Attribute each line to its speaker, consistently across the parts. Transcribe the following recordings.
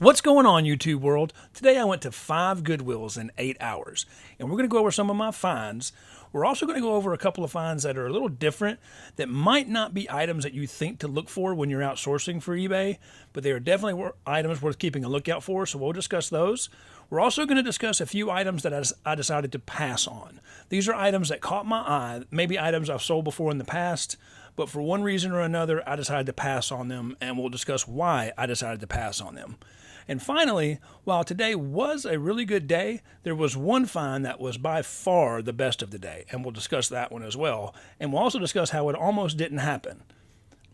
Speaker 1: What's going on, YouTube world? Today I went to 5 Goodwills in 8 hours, and we're going to go over some of my finds. We're also going to go over a couple of finds that are a little different, that might not be items that you think to look for when you're outsourcing for eBay, but they are definitely items worth keeping a lookout for, so we'll discuss those. We're also going to discuss a few items that I decided to pass on. These are items that caught my eye, maybe items I've sold before in the past, but for one reason or another, I decided to pass on them, and we'll discuss why I decided to pass on them. And finally, while today was a really good day, there was one find that was by far the best of the day, and we'll discuss that one as well. And we'll also discuss how it almost didn't happen.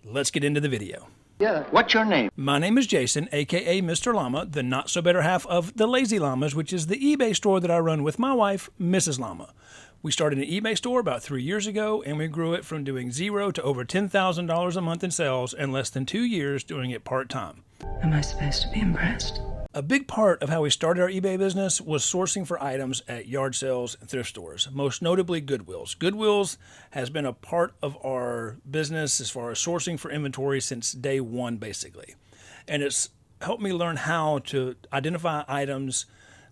Speaker 1: Let's get into the video.
Speaker 2: Yeah, what's your name?
Speaker 1: My name is Jason, aka Mr. Llama, the not-so-better half of the Lazy Llamas, which is the eBay store that I run with my wife, Mrs. Llama. We started an eBay store about 3 years ago, and we grew it from doing $0 to over $10,000 a month in sales in less than 2 years doing it part-time.
Speaker 3: Am I supposed to be impressed?
Speaker 1: A big part of how we started our eBay business was sourcing for items at yard sales and thrift stores, most notably Goodwills. Goodwills has been a part of our business as far as sourcing for inventory since day one, basically. And it's helped me learn how to identify items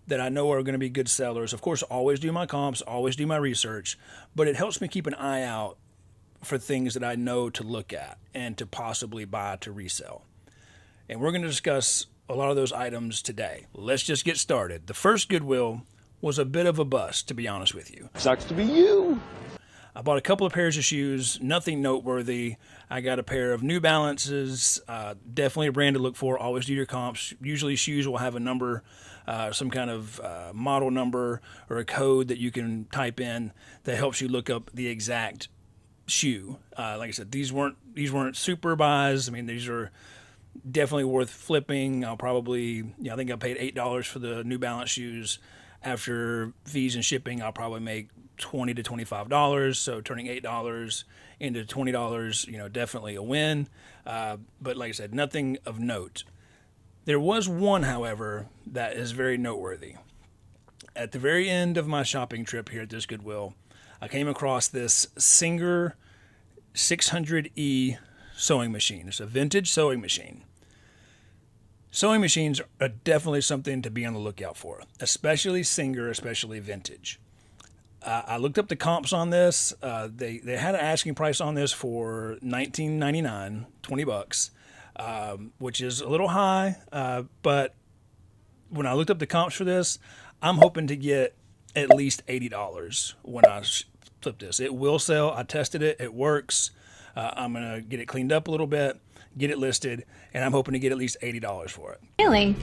Speaker 1: that I know are going to be good sellers. Of course, always do my comps, always do my research, but it helps me keep an eye out for things that I know to look at and to possibly buy to resell. And we're going to discuss a lot of those items today. Let's just get started. The first Goodwill was a bit of a bust, to be honest with you.
Speaker 2: Sucks to be you.
Speaker 1: I bought a couple of pairs of shoes, nothing noteworthy. I got a pair of New Balances, definitely a brand to look for. Always do your comps. Usually shoes will have a number, some kind of model number or a code that you can type in that helps you look up the exact shoe. Like I said, these weren't super buys. I mean, these are definitely worth flipping. I'll probably, I think I paid $8 for the New Balance shoes. After fees and shipping, I'll probably make $20 to $25. So turning $8 into $20, definitely a win. But like I said, nothing of note. There was one, however, that is very noteworthy. At the very end of my shopping trip here at this Goodwill, I came across this Singer 600E sewing machine. It's a vintage sewing machine. Sewing machines are definitely something to be on the lookout for, especially Singer, especially vintage. I looked up the comps on this. They had an asking price on this for $19.99, $20, which is a little high. But when I looked up the comps for this, I'm hoping to get at least $80 when I flip this. It will sell. I tested it. It works. I'm going to get it cleaned up a little bit, get it listed, and I'm hoping to get at least $80 for it.
Speaker 4: Really?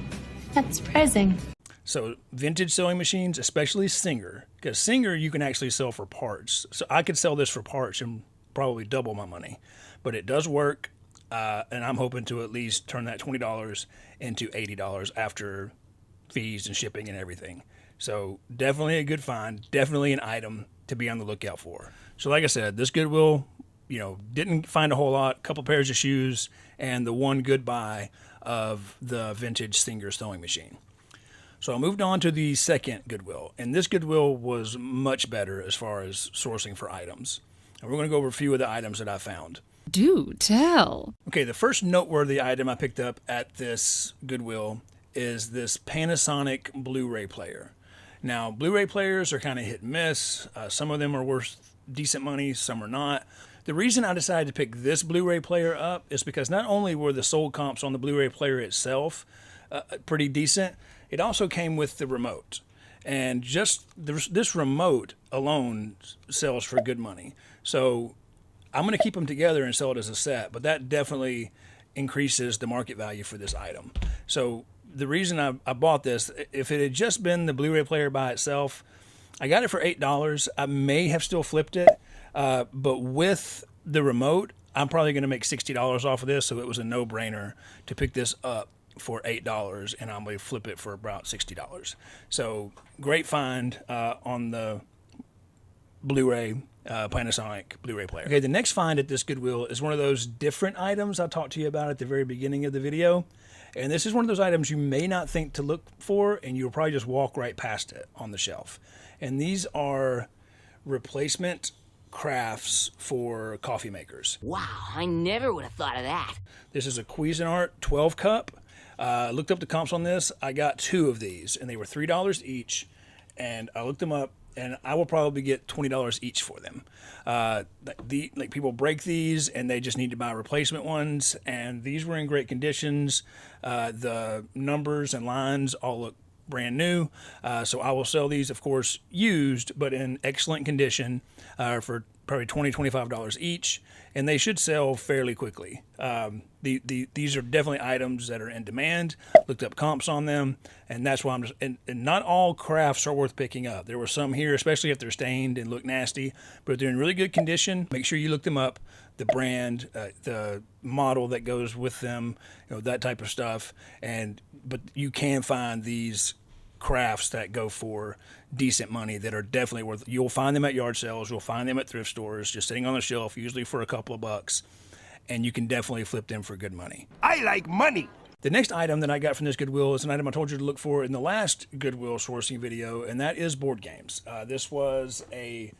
Speaker 4: That's surprising.
Speaker 1: So vintage sewing machines, especially Singer, because Singer you can actually sell for parts. So I could sell this for parts and probably double my money. But it does work, and I'm hoping to at least turn that $20 into $80 after fees and shipping and everything. So definitely a good find, definitely an item to be on the lookout for. So like I said, this Goodwill, didn't find a whole lot, a couple pairs of shoes, and the one good buy of the vintage Singer sewing machine. So I moved on to the second Goodwill, and this Goodwill was much better as far as sourcing for items. And we're going to go over a few of the items that I found.
Speaker 3: Do tell.
Speaker 1: Okay, the first noteworthy item I picked up at this Goodwill is this Panasonic Blu-ray player. Now, Blu-ray players are kind of hit and miss. Some of them are worth decent money, some are not. The reason I decided to pick this Blu-ray player up is because not only were the sold comps on the Blu-ray player itself pretty decent, it also came with the remote. And just this remote alone sells for good money. So I'm going to keep them together and sell it as a set, but that definitely increases the market value for this item. So the reason I bought this, if it had just been the Blu-ray player by itself, I got it for $8. I may have still flipped it. But with the remote, I'm probably going to make $60 off of this, so it was a no-brainer to pick this up for $8, and I'm going to flip it for about $60. So great find on the Blu-ray, Panasonic Blu-ray player. Okay, the next find at this Goodwill is one of those different items I talked to you about at the very beginning of the video. And this is one of those items you may not think to look for, and you'll probably just walk right past it on the shelf. And these are replacement crafts for coffee makers.
Speaker 5: Wow, I never would have thought of that.
Speaker 1: This is a Cuisinart 12 cup. Looked up the comps on this. I got 2 of these, and they were $3 each. And I looked them up, and I will probably get $20 each for them. Like people break these, and they just need to buy replacement ones. And these were in great conditions. The numbers and lines all look brand new. So I will sell these, of course, used, but in excellent condition for probably $20-$25 each, and they should sell fairly quickly. These are definitely items that are in demand. Looked up comps on them, and that's why I'm just. And not all crafts are worth picking up. There were some here, especially if they're stained and look nasty, but if they're in really good condition, make sure you look them up. The brand, the model that goes with them, that type of stuff. But you can find these crafts that go for decent money that are definitely worth. You'll find them at yard sales. You'll find them at thrift stores, just sitting on the shelf, usually for a couple of bucks, and you can definitely flip them for good money.
Speaker 5: I like money.
Speaker 1: The next item that I got from this Goodwill is an item I told you to look for in the last Goodwill sourcing video, and that is board games. This was a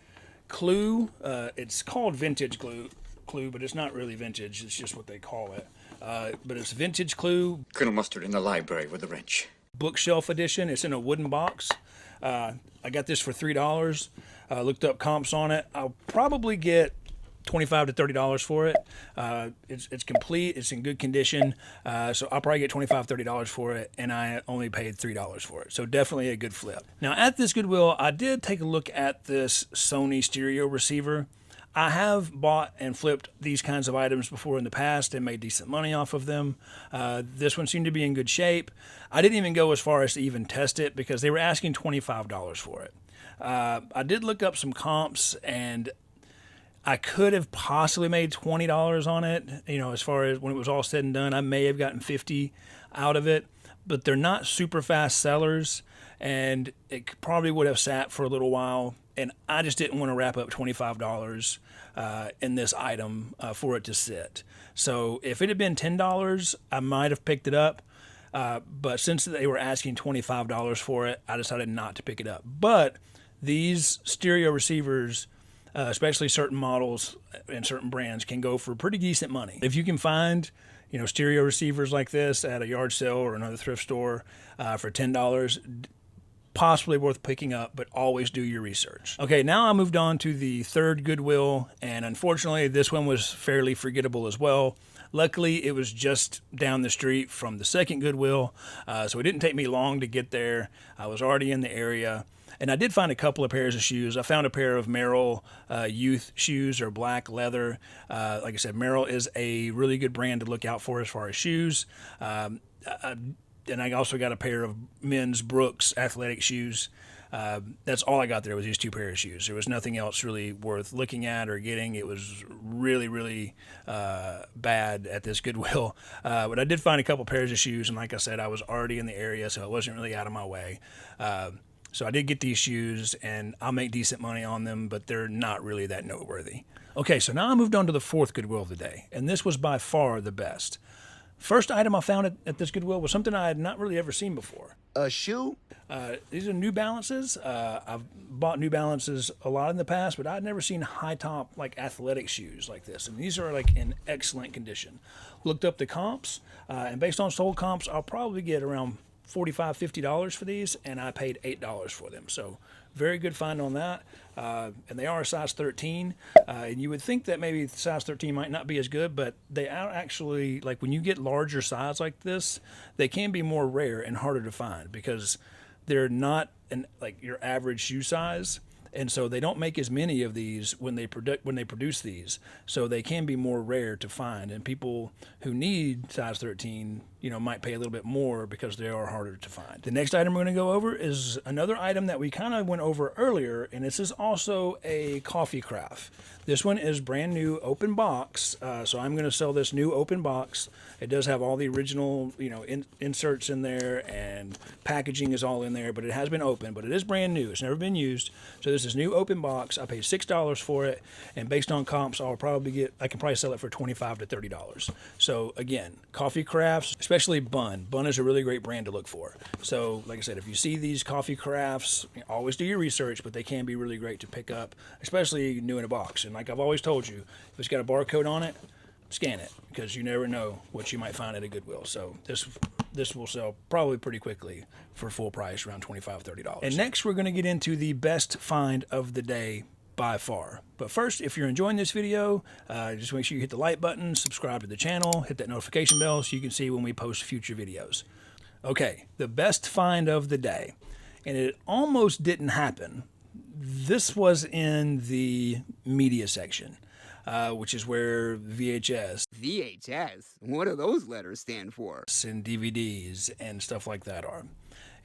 Speaker 1: Clue. It's called Vintage Clue, but it's not really vintage. It's just what they call it. But it's Vintage Clue.
Speaker 6: Colonel Mustard in the library with a wrench.
Speaker 1: Bookshelf edition. It's in a wooden box. I got this for $3. Looked up comps on it. I'll probably get $25 to $30 for it. It's complete. It's in good condition. So I'll probably get $25, $30 for it, and I only paid $3 for it. So definitely a good flip. Now at this Goodwill, I did take a look at this Sony stereo receiver. I have bought and flipped these kinds of items before in the past and made decent money off of them. This one seemed to be in good shape. I didn't even go as far as to even test it because they were asking $25 for it. I did look up some comps, and I could have possibly made $20 on it. As far as when it was all said and done, I may have gotten $50 out of it, but they're not super fast sellers, and it probably would have sat for a little while. And I just didn't want to wrap up $25 in this item for it to sit. So if it had been $10, I might have picked it up. But since they were asking $25 for it, I decided not to pick it up. But these stereo receivers, especially certain models and certain brands, can go for pretty decent money. If you can find stereo receivers like this at a yard sale or another thrift store for $10, possibly worth picking up, but always do your research. Okay, now I moved on to the third Goodwill, and unfortunately this one was fairly forgettable as well. Luckily, it was just down the street from the second Goodwill, so it didn't take me long to get there. I was already in the area, and I did find a couple of pairs of shoes. I found a pair of Merrell youth shoes, or black leather. Like I said, Merrell is a really good brand to look out for as far as shoes. And I also got a pair of men's Brooks athletic shoes. That's all I got there was these 2 pairs of shoes. There was nothing else really worth looking at or getting. It was really, really bad at this Goodwill. But I did find a couple pairs of shoes, and like I said, I was already in the area, so it wasn't really out of my way. So I did get these shoes, and I'll make decent money on them, but they're not really that noteworthy. Okay, so now I moved on to the fourth Goodwill of the day, and this was by far the best. First item I found at this Goodwill was something I had not really ever seen before.
Speaker 5: A shoe?
Speaker 1: These are New Balances. I've bought New Balances a lot in the past, but I'd never seen high top like athletic shoes like this. And these are like in excellent condition. Looked up the comps, and based on sold comps, I'll probably get around $45, $50 for these, and I paid $8 for them. So very good find on that. And they are a size 13. And you would think that maybe size 13 might not be as good, but they are actually, like when you get larger size like this, they can be more rare and harder to find because they're not like your average shoe size. And so they don't make as many of these when they produce these. So they can be more rare to find. And people who need size 13, might pay a little bit more because they are harder to find. The next item we're going to go over is another item that we kind of went over earlier, and this is also a coffee craft. This one is brand new open box. So I'm going to sell this new open box. It does have all the original, inserts in there, and packaging is all in there, but it has been open, but it is brand new. It's never been used. So this is new open box. I paid $6 for it, and based on comps, I can probably sell it for $25 to $30. So again, coffee crafts, especially Bun. Bun is a really great brand to look for. So like I said, if you see these coffee crafts, always do your research, but they can be really great to pick up, especially new in a box. And like I've always told you, if it's got a barcode on it, scan it, because you never know what you might find at a Goodwill. So this this will sell probably pretty quickly for full price, around $25, $30. And next, we're going to get into the best find of the day by far. But first, if you're enjoying this video, just make sure you hit the like button, subscribe to the channel, hit that notification bell so you can see when we post future videos. Okay, the best find of the day. And it almost didn't happen. This was in the media section, which is where VHS.
Speaker 5: VHS? What do those letters stand for?
Speaker 1: And DVDs and stuff like that are.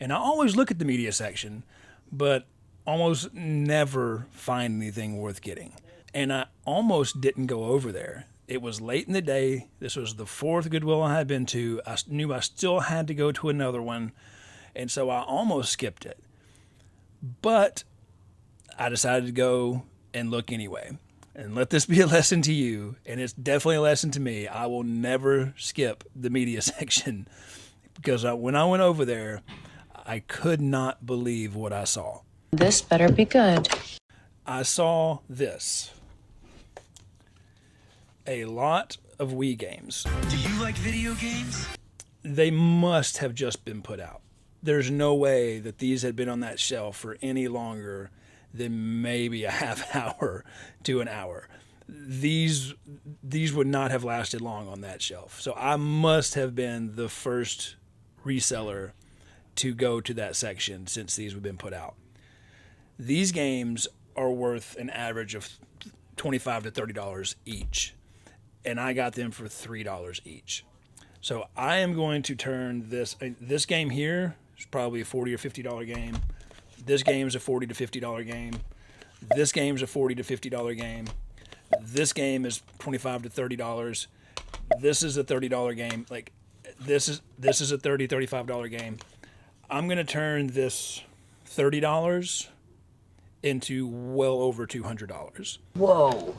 Speaker 1: And I always look at the media section, but almost never find anything worth getting. And I almost didn't go over there. It was late in the day. This was the fourth Goodwill I had been to. I knew I still had to go to another one, and so I almost skipped it. But I decided to go and look anyway. And let this be a lesson to you, and it's definitely a lesson to me. I will never skip the media section, because when I went over there, I could not believe what I saw.
Speaker 4: This better be good.
Speaker 1: I saw this. A lot of Wii games.
Speaker 7: Do you like video games?
Speaker 1: They must have just been put out. There's no way that these had been on that shelf for any longer than maybe a half hour to an hour. These would not have lasted long on that shelf. So I must have been the first reseller to go to that section since these have been put out. These games are worth an average of $25 to $30 each, and I got them for $3 each. So I am going to turn this game here is probably a $40 or $50 game. This game is a $40 to $50 game. This game is a $40 to $50 game. This game is $25 to $30. This is a $30 game. Like this is a $30, $35 game. I'm going to turn this $30 into well over $200.
Speaker 5: Whoa.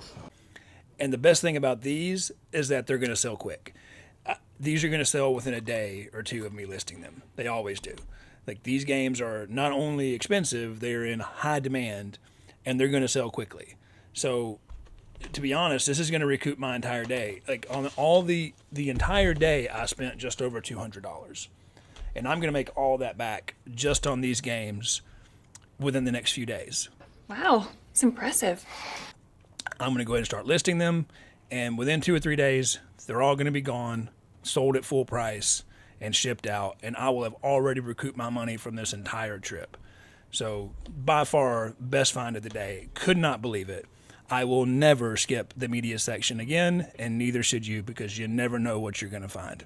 Speaker 1: And the best thing about these is that they're going to sell quick. These are going to sell within a day or two of me listing them. They always do. Like, these games are not only expensive, they're in high demand, and they're going to sell quickly. So, to be honest, this is going to recoup my entire day. Like, on all the entire day, I spent just over $200. And I'm going to make all that back just on these games within the next few days.
Speaker 8: Wow, it's impressive.
Speaker 1: I'm going to go ahead and start listing them, and within 2 or 3 days, they're all going to be gone, sold at full price, and shipped out, and I will have already recouped my money from this entire trip. So, by far, best find of the day. Could not believe it. I will never skip the media section again, and neither should you, because you never know what you're going to find.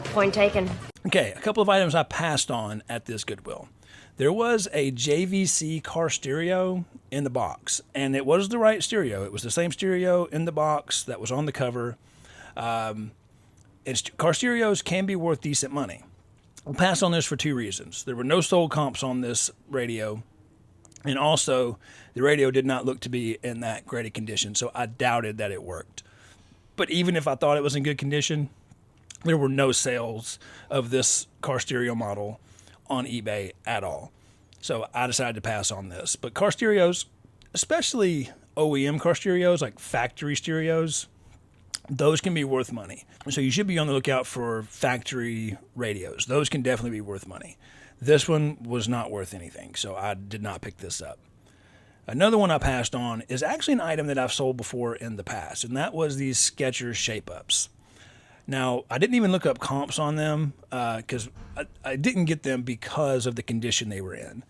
Speaker 9: Point taken.
Speaker 1: Okay, a couple of items I passed on at this Goodwill. There was a JVC car stereo in the box, and it was the right stereo. It was the same stereo in the box that was on the cover. Car stereos can be worth decent money. I'll pass on this for 2 reasons. There were no sold comps on this radio, and also the radio did not look to be in that great a condition, so I doubted that it worked. But even if I thought it was in good condition, there were no sales of this car stereo model on eBay at all. So I decided to pass on this. But car stereos, especially OEM car stereos, like factory stereos, those can be worth money. So you should be on the lookout for factory radios. Those can definitely be worth money. This one was not worth anything, so I did not pick this up. Another one I passed on is actually an item that I've sold before in the past, and that was these Skechers shape-ups. Now, I didn't even look up comps on them because I didn't get them because of the condition they were in.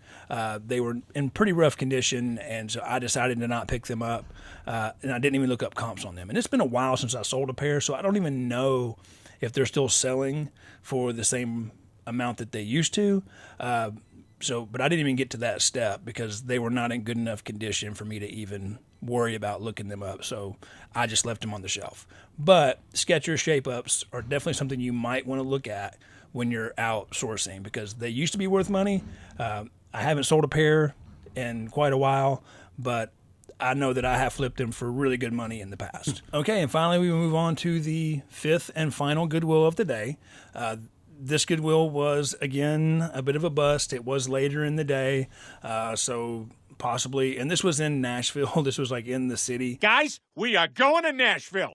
Speaker 1: They were in pretty rough condition, and so I decided to not pick them up, and I didn't even look up comps on them. And it's been a while since I sold a pair, so I don't even know if they're still selling for the same amount that they used to. But I didn't even get to that step because they were not in good enough condition for me to even worry about looking them up. So I just left them on the shelf. But Skechers shape-ups are definitely something you might want to look at when you're out sourcing because they used to be worth money. I haven't sold a pair in quite a while, but I know that I have flipped them for really good money in the past. Okay, and finally we move on to the 5th and final Goodwill of the day. This Goodwill was, again, a bit of a bust. It was later in the day, so possibly. And this was in Nashville. This was like in the city.
Speaker 9: Guys, we are going to Nashville.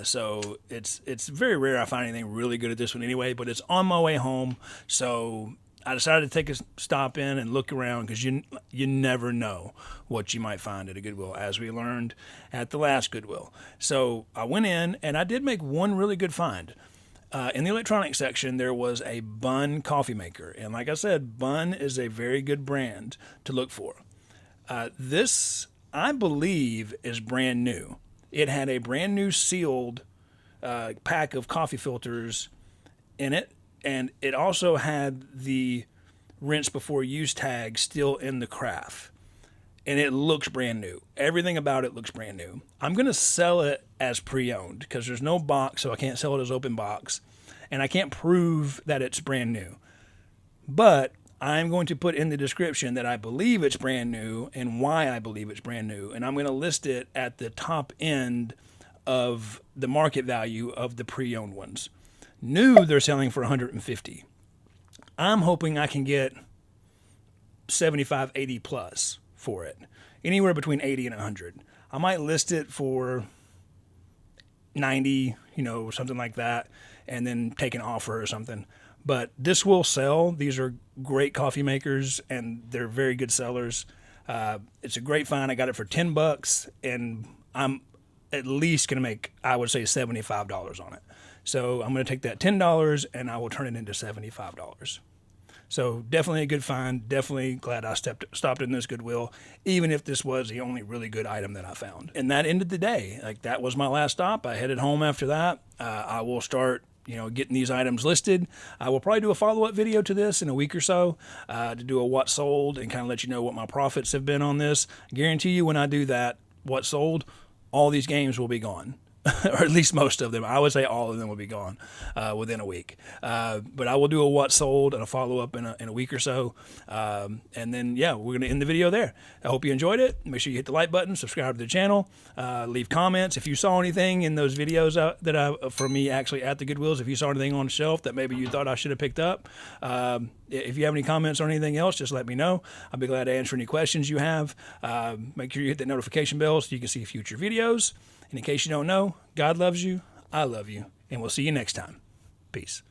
Speaker 1: So it's very rare I find anything really good at this one anyway, but it's on my way home. So I decided to take a stop in and look around because you never know what you might find at a Goodwill, as we learned at the last Goodwill. So I went in and I did make one really good find. In the electronics section, there was a Bun coffee maker. And like I said, Bun is a very good brand to look for. This, I believe, is brand new. It had a brand new sealed pack of coffee filters in it. And it also had the rinse before use tag still in the craft. And it looks brand new. Everything about it looks brand new. I'm going to sell it as pre-owned because there's no box, so I can't sell it as open box. And I can't prove that it's brand new. But I'm going to put in the description that I believe it's brand new and why I believe it's brand new. And I'm going to list it at the top end of the market value of the pre-owned ones. New, they're selling for $150. I'm hoping I can get 75, 80 plus for it. Anywhere between 80 and 100. I might list it for 90, something like that, and then take an offer or something. But this will sell. These are great coffee makers, and they're very good sellers. It's a great find. I got it for $10, and I'm at least going to make, I would say, $75 on it. So I'm going to take that $10 and I will turn it into $75. So definitely a good find. Definitely glad I stopped in this Goodwill, even if this was the only really good item that I found. And that ended the day. Like, that was my last stop. I headed home after that. I will start getting these items listed. I will probably do a follow-up video to this in a week or so to do a what sold and kind of let you know what my profits have been on this. I guarantee you when I do that, what sold, all these games will be gone. Or at least most of them. I would say all of them will be gone within a week. But I will do a what sold and a follow-up in a week or so. And then, we're going to end the video there. I hope you enjoyed it. Make sure you hit the like button, subscribe to the channel, leave comments. If you saw anything in those videos from me actually at the Goodwills, if you saw anything on the shelf that maybe you thought I should have picked up, if you have any comments or anything else, just let me know. I'll be glad to answer any questions you have. Make sure you hit that notification bell so you can see future videos. And in case you don't know, God loves you, I love you, and we'll see you next time. Peace.